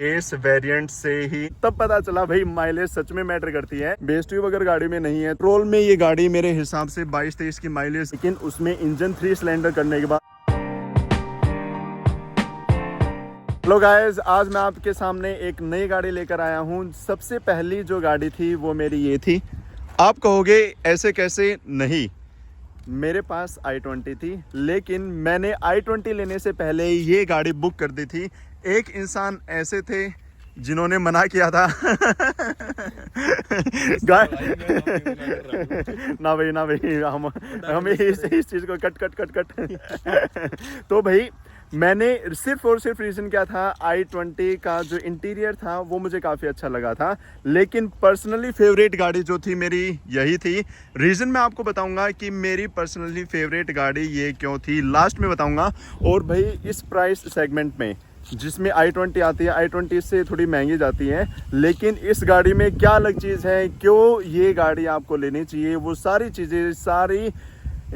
इस वेरिएंट से ही तब पता चला भाई माइलेज सच में मैटर करती है। बेस ट्यूब अगर गाड़ी में नहीं है, पेट्रोल में ये गाड़ी मेरे हिसाब से 22-23 की माइलेज, लेकिन उसमें इंजन 3 सिलेंडर करने के बाद। हेलो गाइस, आज मैं आपके सामने एक नई गाड़ी लेकर आया हूँ। सबसे पहली जो गाड़ी थी वो मेरी ये थी। आप कहोगे ऐसे कैसे? नहीं, मेरे पास i20 थी, लेकिन मैंने i20 लेने से पहले ये गाड़ी बुक कर दी थी। एक इंसान ऐसे थे जिन्होंने मना किया था ना भाई हम इस चीज़ को कट तो भाई मैंने सिर्फ और सिर्फ रीज़न क्या था, i20 का जो इंटीरियर था वो मुझे काफ़ी अच्छा लगा था, लेकिन पर्सनली फेवरेट गाड़ी जो थी मेरी यही थी। रीज़न मैं आपको बताऊंगा कि मेरी पर्सनली फेवरेट गाड़ी ये क्यों थी, लास्ट में बताऊंगा। और भाई इस प्राइस सेगमेंट में जिसमें i20 आती है, i20 से थोड़ी महंगी जाती है, लेकिन इस गाड़ी में क्या अलग चीज़ है, क्यों ये गाड़ी आपको लेनी चाहिए, वो सारी चीज़ें, सारी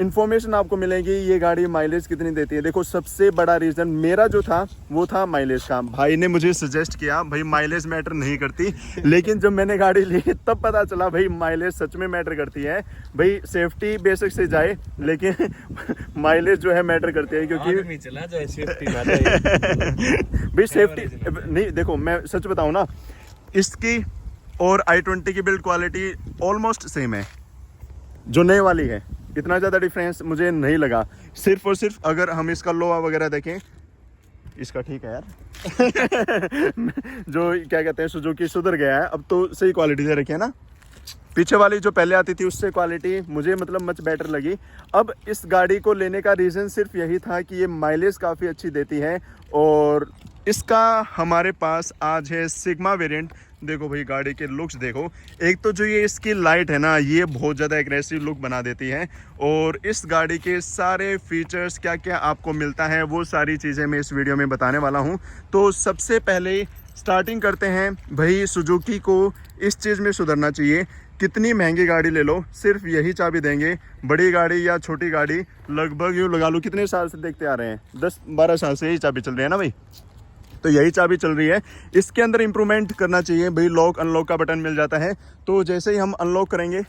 इन्फॉर्मेशन आपको मिलेगी। ये गाड़ी माइलेज कितनी देती है। देखो, सबसे बड़ा रीज़न मेरा जो था वो था माइलेज का। भाई ने मुझे सजेस्ट किया भाई माइलेज मैटर नहीं करती, लेकिन जब मैंने गाड़ी ली तब पता चला भाई माइलेज सच में मैटर करती है। भाई सेफ्टी बेसिक से जाए, लेकिन माइलेज जो है मैटर करती है, क्योंकि चला जाए सेफ्टी ना जाए। भाई सेफ्टी नहीं, देखो मैं सच बताऊँ ना, इसकी और i20 की बिल्ड क्वालिटी ऑलमोस्ट सेम है। जो नए वाली है इतना ज़्यादा डिफरेंस मुझे नहीं लगा। सिर्फ और सिर्फ अगर हम इसका लोहा वगैरह देखें, इसका ठीक है यार जो क्या कहते हैं, सुजुकी सुधर गया है, अब तो सही क्वालिटी दे रखी है ना। पीछे वाली जो पहले आती थी उससे क्वालिटी मुझे मतलब मच बेटर लगी। अब इस गाड़ी को लेने का रीज़न सिर्फ यही था कि ये माइलेज काफ़ी अच्छी देती है। और इसका हमारे पास आज है सिग्मा वेरिएंट। देखो भाई गाड़ी के लुक्स देखो, एक तो जो ये इसकी लाइट है ना, ये बहुत ज़्यादा एग्रेसिव लुक बना देती है। और इस गाड़ी के सारे फीचर्स क्या क्या आपको मिलता है वो सारी चीज़ें मैं इस वीडियो में बताने वाला हूँ। तो सबसे पहले स्टार्टिंग करते हैं। भाई सुजुकी को इस चीज़ में सुधरना चाहिए। कितनी महंगी गाड़ी ले लो, सिर्फ यही चाबी देंगे। बड़ी गाड़ी या छोटी गाड़ी, लगभग यूँ लगा लो कितने साल से देखते आ रहे हैं, 10-12 साल से यही चाबी चल रही है ना भाई, तो यही चाबी चल रही है। इसके अंदर इंप्रूवमेंट करना चाहिए। भाई लॉक अनलॉक का बटन मिल जाता है, तो जैसे ही हम अनलॉक करेंगे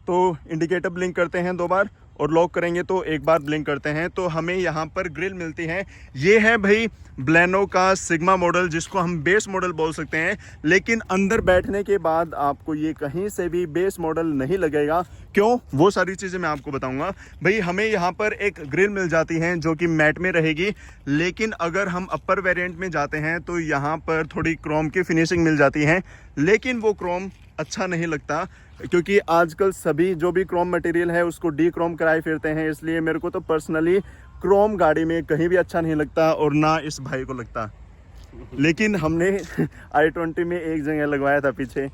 तो इंडिकेटर ब्लिंक करते हैं 2 बार, और लॉक करेंगे तो 1 बार ब्लिंक करते हैं, तो हमें यहाँ पर ग्रिल मिलती है। ये है भाई ब्लेनो का सिग्मा मॉडल, जिसको हम बेस मॉडल बोल सकते हैं, लेकिन अंदर बैठने के बाद आपको ये कहीं से भी बेस मॉडल नहीं लगेगा। क्यों, वो सारी चीज़ें मैं आपको बताऊंगा। भाई हमें यहाँ पर एक ग्रिल मिल जाती है जो कि मैट में रहेगी, लेकिन अगर हम अपर वेरिएंट में जाते हैं तो यहाँ पर थोड़ी क्रोम की फिनिशिंग मिल जाती है, लेकिन वो क्रोम अच्छा नहीं लगता, क्योंकि आजकल सभी जो भी क्रोम मटेरियल है उसको डी क्रोम कराए फिरते हैं। इसलिए मेरे को तो पर्सनली क्रोम गाड़ी में कहीं भी अच्छा नहीं लगता, और ना इस भाई को लगता। लेकिन हमने i20 में एक जगह लगवाया था पीछे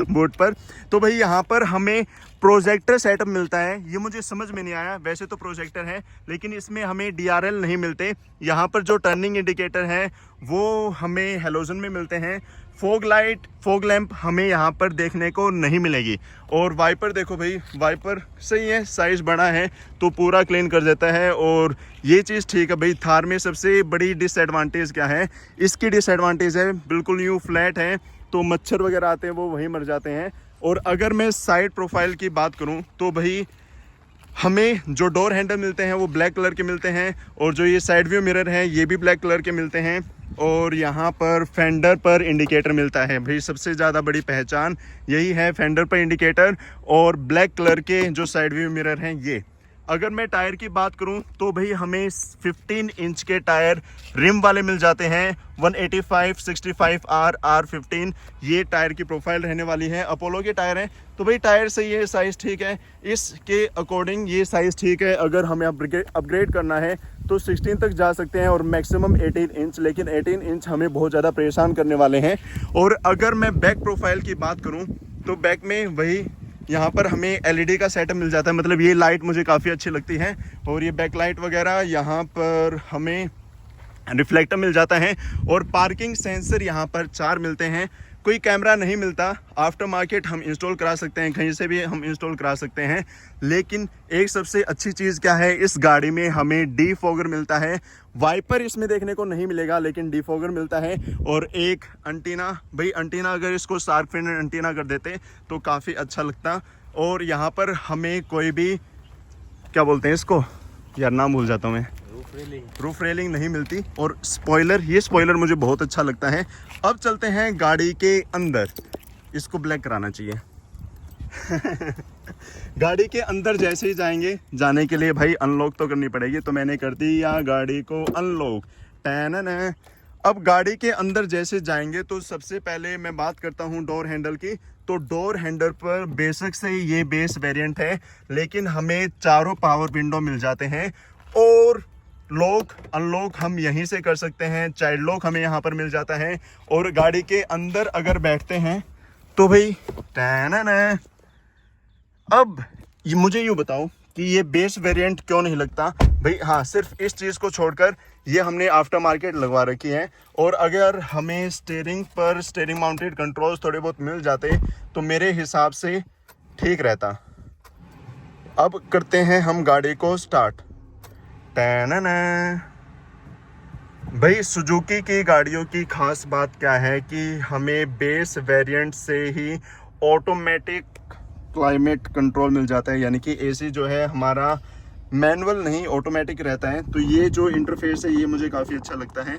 बोर्ड पर। तो भाई यहाँ पर हमें प्रोजेक्टर सेटअप मिलता है। ये मुझे समझ में नहीं आया, वैसे तो प्रोजेक्टर है लेकिन इसमें हमें DRL नहीं मिलते। यहाँ पर जो टर्निंग इंडिकेटर हैं वो हमें हेलोजन में मिलते हैं। फॉग लाइट, फॉग लैंप हमें यहाँ पर देखने को नहीं मिलेगी। और वाइपर देखो भाई, वाइपर सही है, साइज़ बड़ा है तो पूरा क्लीन कर देता है, और ये चीज़ ठीक है। भाई थार में सबसे बड़ी डिसएडवांटेज क्या है, इसकी डिसएडवांटेज है बिल्कुल यूँ फ्लैट है, तो मच्छर वगैरह आते हैं वो वहीं मर जाते हैं। और अगर मैं साइड प्रोफाइल की बात करूं तो भाई हमें जो डोर हैंडल मिलते हैं वो ब्लैक कलर के मिलते हैं, और जो ये साइड व्यू मिरर हैं ये भी ब्लैक कलर के मिलते हैं। और यहाँ पर फेंडर पर इंडिकेटर मिलता है। भाई सबसे ज़्यादा बड़ी पहचान यही है, फेंडर पर इंडिकेटर और ब्लैक कलर के जो साइड व्यू मिरर हैं ये। अगर मैं टायर की बात करूं तो भाई हमें 15 इंच के टायर रिम वाले मिल जाते हैं। 185/65R R15 ये टायर की प्रोफाइल रहने वाली है। अपोलो के टायर हैं, तो भाई टायर सही है, साइज़ ठीक है, इसके अकॉर्डिंग ये साइज़ ठीक है। अगर हमें अपग्रेड करना है तो 16 तक जा सकते हैं, और मैक्सिमम 18 इंच, लेकिन 18 इंच हमें बहुत ज़्यादा परेशान करने वाले हैं। और अगर मैं बैक प्रोफाइल की बात करूँ तो बैक में वही यहाँ पर हमें LED का सेटअप मिल जाता है। मतलब ये लाइट मुझे काफ़ी अच्छी लगती है, और ये बैक लाइट वगैरह यहाँ पर हमें रिफ्लेक्टर मिल जाता है। और पार्किंग सेंसर यहाँ पर 4 मिलते हैं। कोई कैमरा नहीं मिलता, आफ्टर मार्केट हम इंस्टॉल करा सकते हैं, कहीं से भी हम इंस्टॉल करा सकते हैं। लेकिन एक सबसे अच्छी चीज़ क्या है, इस गाड़ी में हमें डीफॉगर मिलता है। वाइपर इसमें देखने को नहीं मिलेगा, लेकिन डीफॉगर मिलता है। और एक एंटीना, भाई एंटीना अगर इसको शार्क फिन एंटीना कर देते तो काफ़ी अच्छा लगता। और यहाँ पर हमें कोई भी, क्या बोलते हैं इसको यार, नाम भूल जाता हूँ मैं, रूफ रेलिंग नहीं मिलती। और स्पॉइलर, ये स्पॉइलर मुझे बहुत अच्छा लगता है। अब चलते हैं गाड़ी के अंदर, इसको ब्लैक कराना चाहिए। गाड़ी के अंदर जैसे ही जाएंगे, जाने के लिए भाई अनलॉक तो करनी पड़ेगी, तो मैंने कर दिया गाड़ी को अनलॉक। टैन। अब गाड़ी के अंदर जैसे जाएंगे तो सबसे पहले मैं बात करता हूँ डोर हैंडल की। तो डोर हैंडल पर बेसिक से ये बेस वेरिएंट है, लेकिन हमें चारों पावर विंडो मिल जाते हैं। और लॉक अनलॉक हम यहीं से कर सकते हैं, चाइल्ड लॉक हमें यहाँ पर मिल जाता है। और गाड़ी के अंदर अगर बैठते हैं तो भाई टैन। अब मुझे यूँ बताओ कि ये बेस वेरिएंट क्यों नहीं लगता भाई। हाँ, सिर्फ इस चीज़ को छोड़कर ये हमने आफ्टर मार्केट लगवा रखी है। और अगर हमें स्टीयरिंग पर स्टीयरिंग माउंटेड कंट्रोल्स थोड़े बहुत मिल जाते तो मेरे हिसाब से ठीक रहता। अब करते हैं हम गाड़ी को स्टार्ट। टैन। भाई सुजुकी की गाड़ियों की खास बात क्या है कि हमें बेस वेरिएंट से ही ऑटोमेटिक क्लाइमेट कंट्रोल मिल जाता है, यानी कि एसी जो है हमारा मैनुअल नहीं ऑटोमेटिक रहता है। तो ये जो इंटरफेस है ये मुझे काफ़ी अच्छा लगता है।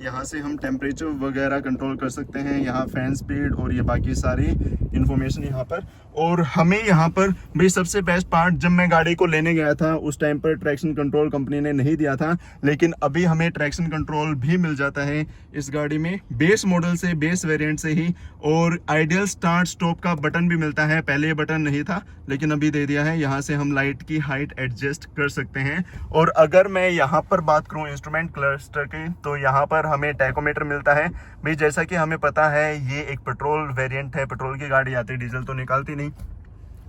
यहाँ से हम टेम्परेचर वगैरह कंट्रोल कर सकते हैं, यहाँ फैन स्पीड और ये बाकी सारी इन्फॉर्मेशन यहाँ पर। और हमें यहाँ पर भाई सबसे बेस्ट पार्ट, जब मैं गाड़ी को लेने गया था उस टाइम पर ट्रैक्शन कंट्रोल कंपनी ने नहीं दिया था, लेकिन अभी हमें ट्रैक्शन कंट्रोल भी मिल जाता है इस गाड़ी में, बेस मॉडल से, बेस वेरिएंट से ही। और आइडियल स्टार्ट स्टॉप का बटन भी मिलता है, पहले ये बटन नहीं था लेकिन अभी दे दिया है। यहाँ से हम लाइट की हाइट एडजस्ट कर सकते हैं। और अगर मैं यहाँ पर बात करूँ इंस्ट्रूमेंट क्लस्टर की, तो यहाँ पर हमें टैकोमीटर मिलता है। भाई जैसा कि हमें पता है ये एक पेट्रोल वेरिएंट है, पेट्रोल की गाड़ी आती है, डीजल तो निकालती नहीं।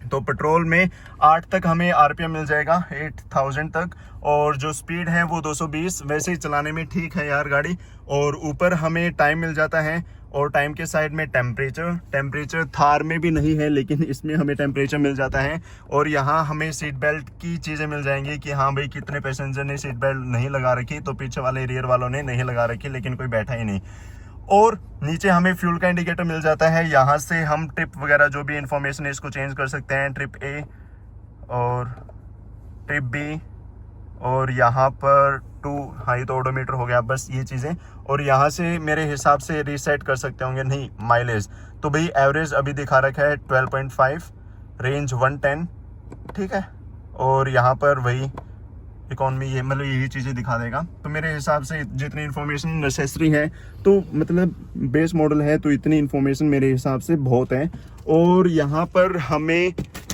तो पेट्रोल में 8 तक हमें आरपीएम मिल जाएगा, 8000 तक। और जो स्पीड है वो 220, वैसे ही चलाने में ठीक है यार गाड़ी। और ऊपर हमें टाइम मिल जाता है। और टाइम के साइड में टेम्परेचर थार में भी नहीं है, लेकिन इसमें हमें टेम्परेचर मिल जाता है। और यहाँ हमें सीट बेल्ट की चीज़ें मिल जाएंगी कि हाँ भाई कितने पैसेंजर ने सीट बेल्ट नहीं लगा रखी, तो पीछे वाले रियर वालों ने नहीं लगा रखी, लेकिन कोई बैठा ही नहीं। और नीचे हमें फ्यूल का इंडिकेटर मिल जाता है, यहाँ से हम ट्रिप वगैरह जो भी इंफॉर्मेशन है इसको चेंज कर सकते हैं, ट्रिप ए और ट्रिप बी। और यहाँ पर 2, हाँ ये तो ओडोमीटर हो गया, बस ये चीज़ें। और यहाँ से मेरे हिसाब से रीसेट कर सकते होंगे, नहीं माइलेज। तो भाई एवरेज अभी दिखा रखा है 12.5, रेंज 110, ठीक है। और यहाँ पर वही इकॉनमी, ये मतलब यही चीज़ें दिखा देगा। तो मेरे हिसाब से जितनी इन्फॉर्मेशन नेसेसरी है, तो मतलब बेस मॉडल है तो इतनी इन्फॉर्मेशन मेरे हिसाब से बहुत है। और यहाँ पर हमें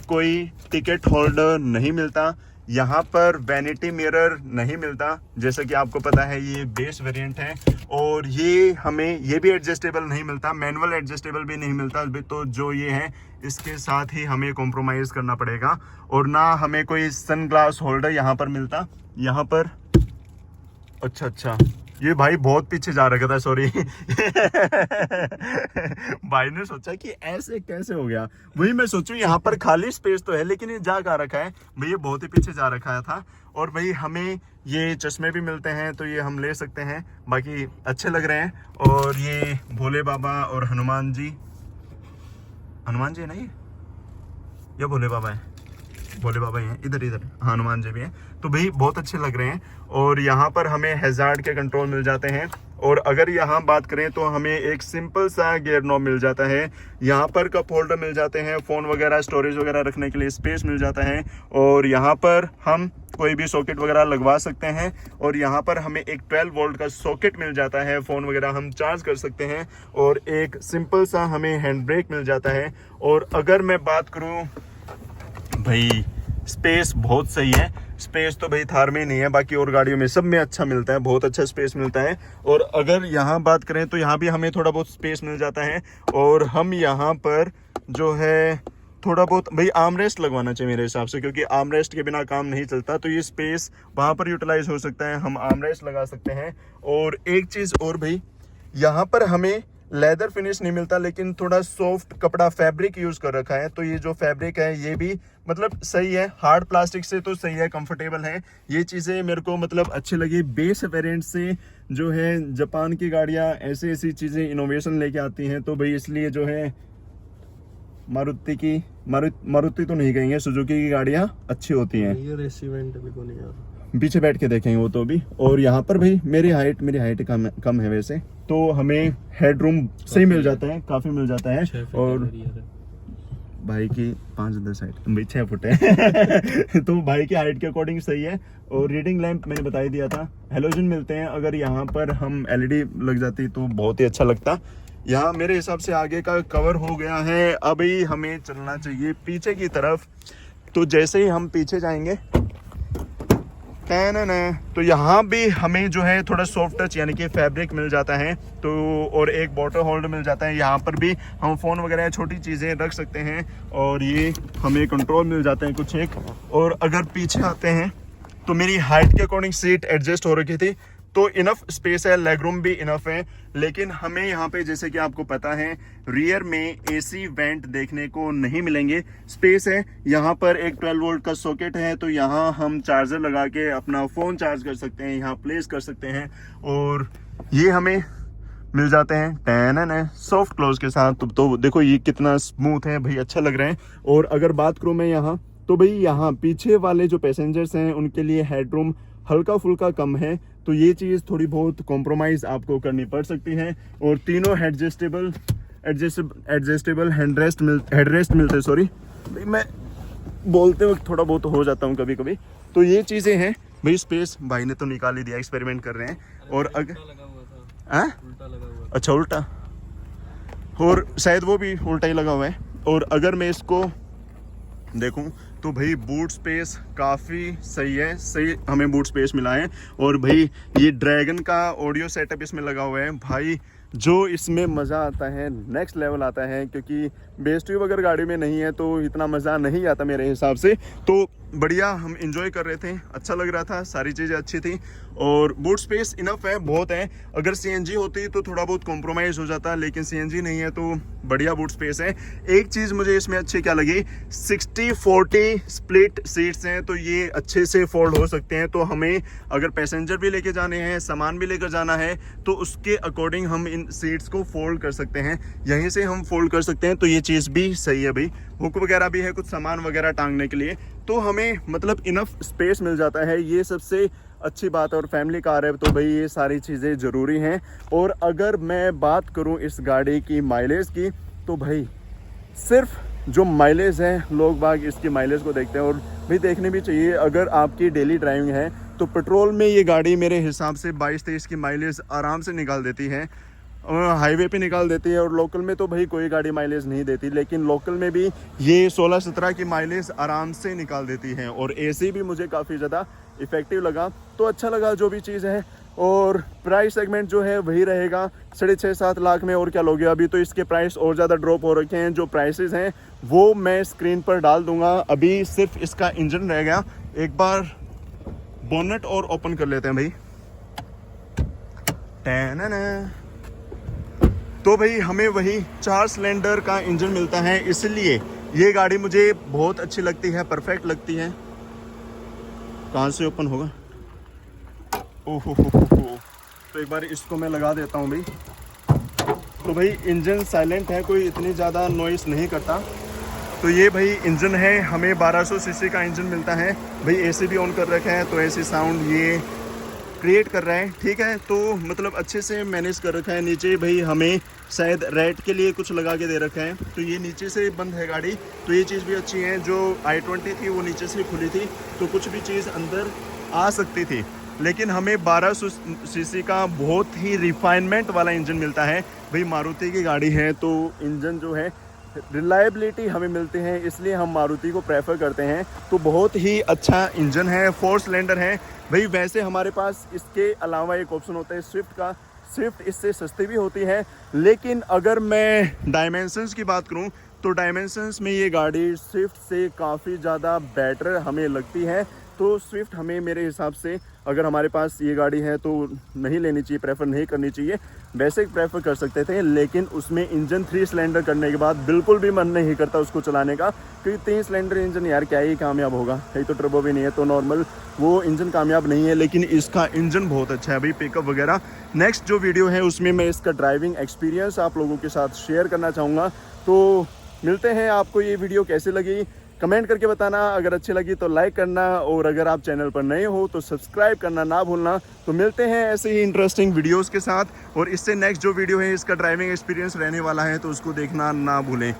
कोई टिकट होल्डर नहीं मिलता, यहाँ पर वैनिटी मिरर नहीं मिलता, जैसा कि आपको पता है ये बेस वेरिएंट है। और ये हमें ये भी एडजस्टेबल नहीं मिलता, मैनुअल एडजस्टेबल भी नहीं मिलता। तो जो ये है इसके साथ ही हमें कॉम्प्रोमाइज़ करना पड़ेगा। और ना हमें कोई सन ग्लास होल्डर यहाँ पर मिलता। यहाँ पर अच्छा ये भाई बहुत पीछे जा रखा था, सॉरी। भाई ने सोचा कि ऐसे कैसे हो गया, वही मैं सोचूं यहाँ पर खाली स्पेस तो है, लेकिन ये जा कहाँ रखा है भाई, ये बहुत ही पीछे जा रखा था। और भाई हमें ये चश्मे भी मिलते हैं, तो ये हम ले सकते हैं, बाकी अच्छे लग रहे हैं। और ये भोले बाबा और हनुमान जी है ना, ये भोले बाबा है, भोले बाबा ही हैं, इधर हनुमान जी भी हैं। तो भाई बहुत अच्छे लग रहे हैं। और यहाँ पर हमें हैजार्ड के कंट्रोल मिल जाते हैं। और अगर यहाँ बात करें तो हमें एक सिंपल सा गियर नॉब मिल जाता है, यहाँ पर कप होल्डर मिल जाते हैं, फ़ोन वगैरह स्टोरेज वगैरह रखने के लिए स्पेस मिल जाता है। और यहाँ पर हम कोई भी सॉकेट वगैरह लगवा सकते हैं। और यहाँ पर हमें एक 12 वोल्ट का सॉकेट मिल जाता है, फ़ोन वगैरह हम चार्ज कर सकते हैं। और एक सिंपल सा हमें हैंड ब्रेक मिल जाता है। और अगर मैं बात करूँ भाई, स्पेस बहुत सही है। स्पेस तो भाई थार में नहीं है, बाकी और गाड़ियों में सब में अच्छा मिलता है, बहुत अच्छा स्पेस मिलता है। और अगर यहाँ बात करें तो यहाँ भी हमें थोड़ा बहुत स्पेस मिल जाता है। और हम यहाँ पर जो है थोड़ा बहुत भाई आर्मरेस्ट लगवाना चाहिए मेरे हिसाब से, क्योंकि आर्मरेस्ट के बिना काम नहीं चलता। तो ये स्पेस वहाँ पर यूटिलाइज हो सकता है, हम आर्मरेस्ट लगा सकते हैं। और एक चीज़ और भाई, यहाँ पर हमें लेदर फिनिश नहीं मिलता, लेकिन थोड़ा सॉफ्ट कपड़ा फैब्रिक यूज कर रखा है। तो ये जो फैब्रिक है ये भी मतलब सही है, हार्ड प्लास्टिक से तो सही है, कंफर्टेबल है। ये चीज़ें मेरे को मतलब अच्छी लगी। बेस वेरिएंट से जो है जापान की गाड़ियाँ ऐसी ऐसी चीज़ें इनोवेशन लेके आती हैं, तो भाई इसलिए जो है मारुति तो नहीं कहेंगे, सुजुकी की गाड़ियाँ अच्छी होती हैं। ये रेस इवेंट भी को नहीं यार, पीछे बैठ के देखेंगे वो तो भी। और यहाँ पर भाई मेरी हाइट कम है वैसे, तो हमें हेड रूम सही मिल जाता है, काफ़ी मिल जाता है। और भाई की 5-10 हाइट, भाई 6 फुट है तो भाई की हाइट के अकॉर्डिंग सही है। और रीडिंग लैंप मैंने बता ही दिया था, हेलोजन मिलते हैं। अगर यहाँ पर हम एलईडी लग जाती तो बहुत ही अच्छा लगता। यहाँ मेरे हिसाब से आगे का कवर हो गया है, अभी हमें चलना चाहिए पीछे की तरफ। तो जैसे ही हम पीछे जाएंगे तो यहाँ भी हमें जो है थोड़ा सॉफ्ट टच यानी कि फैब्रिक मिल जाता है। तो और एक बॉटल होल्डर मिल जाता है, यहाँ पर भी हम फ़ोन वगैरह छोटी चीज़ें रख सकते हैं। और ये हमें कंट्रोल मिल जाते हैं कुछ एक। और अगर पीछे आते हैं तो मेरी हाइट के अकॉर्डिंग सीट एडजस्ट हो रखी थी, तो इनफ स्पेस है, लेग रूम भी इनफ है। लेकिन हमें यहाँ पे जैसे कि आपको पता है रियर में एसी वेंट देखने को नहीं मिलेंगे। स्पेस है, यहाँ पर एक 12 वोल्ट का सॉकेट है, तो यहाँ हम चार्जर लगा के अपना फ़ोन चार्ज कर सकते हैं, यहाँ प्लेस कर सकते हैं। और ये हमें मिल जाते हैं टैन सॉफ्ट क्लोज के साथ। तो देखो ये कितना स्मूथ है भाई, अच्छा लग रहा है। और अगर बात करूँ मैं यहाँ, तो भाई यहाँ पीछे वाले जो पैसेंजर्स हैं उनके लिए हेडरूम हल्का फुल्का कम है, तो ये चीज़ थोड़ी बहुत कॉम्प्रोमाइज़ आपको करनी पड़ सकती है। और तीनों एडजस्टेबल हेडरेस्ट मिलते, सॉरी भाई मैं बोलते वक्त थोड़ा बहुत हो जाता हूँ कभी कभी। तो ये चीज़ें हैं भाई। स्पेस भाई ने तो निकाल ही दिया, एक्सपेरिमेंट कर रहे हैं। और अगर अच्छा उल्टा, और शायद वो भी उल्टा ही लगा हुआ है। और अगर मैं इसको देखूं तो भाई बूट स्पेस काफ़ी सही है, सही हमें बूट स्पेस मिला है। और भाई ये ड्रैगन का ऑडियो सेटअप इसमें लगा हुआ है भाई, जो इसमें मज़ा आता है नेक्स्ट लेवल आता है। क्योंकि बेस ट्यूब अगर गाड़ी में नहीं है तो इतना मज़ा नहीं आता मेरे हिसाब से। तो बढ़िया हम इंजॉय कर रहे थे, अच्छा लग रहा था, सारी चीज़ें अच्छी थी। और बूट स्पेस इनफ है, बहुत है। अगर सीएनजी होती तो थोड़ा बहुत कॉम्प्रोमाइज़ हो जाता, लेकिन सीएनजी नहीं है तो बढ़िया बूट स्पेस है। एक चीज़ मुझे इसमें अच्छी क्या लगी, 60-40 स्प्लिट सीट्स हैं, तो ये अच्छे से फोल्ड हो सकते हैं। तो हमें अगर पैसेंजर भी लेके जाने हैं, सामान भी लेकर जाना है, तो उसके अकॉर्डिंग हम इन सीट्स को फोल्ड कर सकते हैं, यहीं से हम फोल्ड कर सकते हैं। तो ये चीज़ भी सही है भाई। हुक वगैरह भी है कुछ सामान वगैरह टांगने के लिए, तो हमें मतलब इनफ स्पेस मिल जाता है, ये सबसे अच्छी बात है। और फैमिली कार है तो भाई ये सारी चीज़ें ज़रूरी हैं। और अगर मैं बात करूं इस गाड़ी की माइलेज की, तो भाई सिर्फ जो माइलेज है, लोग बाग इसकी माइलेज को देखते हैं और भाई देखने भी चाहिए। अगर आपकी डेली ड्राइविंग है तो पेट्रोल में ये गाड़ी मेरे हिसाब से 22-23 की माइलेज आराम से निकाल देती है, हाईवे पे निकाल देती है। और लोकल में तो भाई कोई गाड़ी माइलेज नहीं देती, लेकिन लोकल में भी ये 16-17 की माइलेज आराम से निकाल देती है। और एसी भी मुझे काफ़ी ज़्यादा इफ़ेक्टिव लगा, तो अच्छा लगा जो भी चीज़ है। और प्राइस सेगमेंट जो है वही रहेगा 6.5-7 लाख में। और क्या लोगे, अभी तो इसके प्राइस और ज़्यादा ड्रॉप हो रखे हैं। जो प्राइसेस हैं वो मैं स्क्रीन पर डाल दूंगा। अभी सिर्फ इसका इंजन रह गया। एक बार बोनट और ओपन कर लेते हैं भाई। तो भाई हमें वही 4 सिलेंडर का इंजन मिलता है, इसलिए ये गाड़ी मुझे बहुत अच्छी लगती है, परफेक्ट लगती है। कहाँ से ओपन होगा? ओहो तो एक बार इसको मैं लगा देता हूँ भाई। तो भाई इंजन साइलेंट है, कोई इतनी ज़्यादा नॉइस नहीं करता। तो ये भाई इंजन है, हमें 1200 सीसी का इंजन मिलता है भाई। एसी भी ऑन कर रखा है तो एसी साउंड ये क्रिएट कर रहा है, ठीक है। तो मतलब अच्छे से मैनेज कर रखा है। नीचे भाई हमें शायद रेड के लिए कुछ लगा के दे रखा है, तो ये नीचे से बंद है गाड़ी, तो ये चीज़ भी अच्छी है। जो i20 थी वो नीचे से खुली थी, तो कुछ भी चीज़ अंदर आ सकती थी। लेकिन हमें 1200 सीसी का बहुत ही रिफाइनमेंट वाला इंजन मिलता है भाई। मारुति की गाड़ी है तो इंजन जो है रिलायबिलिटी हमें मिलती है, इसलिए हम मारुति को प्रेफर करते हैं। तो बहुत ही अच्छा इंजन है, 4 सिलेंडर है भाई। वैसे हमारे पास इसके अलावा एक ऑप्शन होता है स्विफ्ट का। स्विफ्ट इससे सस्ती भी होती है, लेकिन अगर मैं डायमेंशंस की बात करूं तो डायमेंशंस में ये गाड़ी स्विफ्ट से काफ़ी ज़्यादा बेटर हमें लगती है। तो स्विफ्ट हमें मेरे हिसाब से अगर हमारे पास ये गाड़ी है तो नहीं लेनी चाहिए, प्रेफर नहीं करनी चाहिए। बेसिक प्रेफर कर सकते थे, लेकिन उसमें इंजन 3 सिलेंडर करने के बाद बिल्कुल भी मन नहीं करता उसको चलाने का, क्योंकि 3 सिलेंडर इंजन यार क्या ही कामयाब होगा, कहीं तो टर्बो भी नहीं है तो नॉर्मल वो इंजन कामयाब नहीं है। लेकिन इसका इंजन बहुत अच्छा है भाई, पिकअप वगैरह। नेक्स्ट जो वीडियो है उसमें मैं इसका ड्राइविंग एक्सपीरियंस आप लोगों के साथ शेयर करना चाहूँगा। तो मिलते हैं, आपको ये वीडियो कैसे लगी कमेंट करके बताना, अगर अच्छी लगी तो लाइक करना, और अगर आप चैनल पर नए हो तो सब्सक्राइब करना ना भूलना। तो मिलते हैं ऐसे ही इंटरेस्टिंग वीडियोस के साथ, और इससे नेक्स्ट जो वीडियो है इसका ड्राइविंग एक्सपीरियंस रहने वाला है, तो उसको देखना ना भूलें।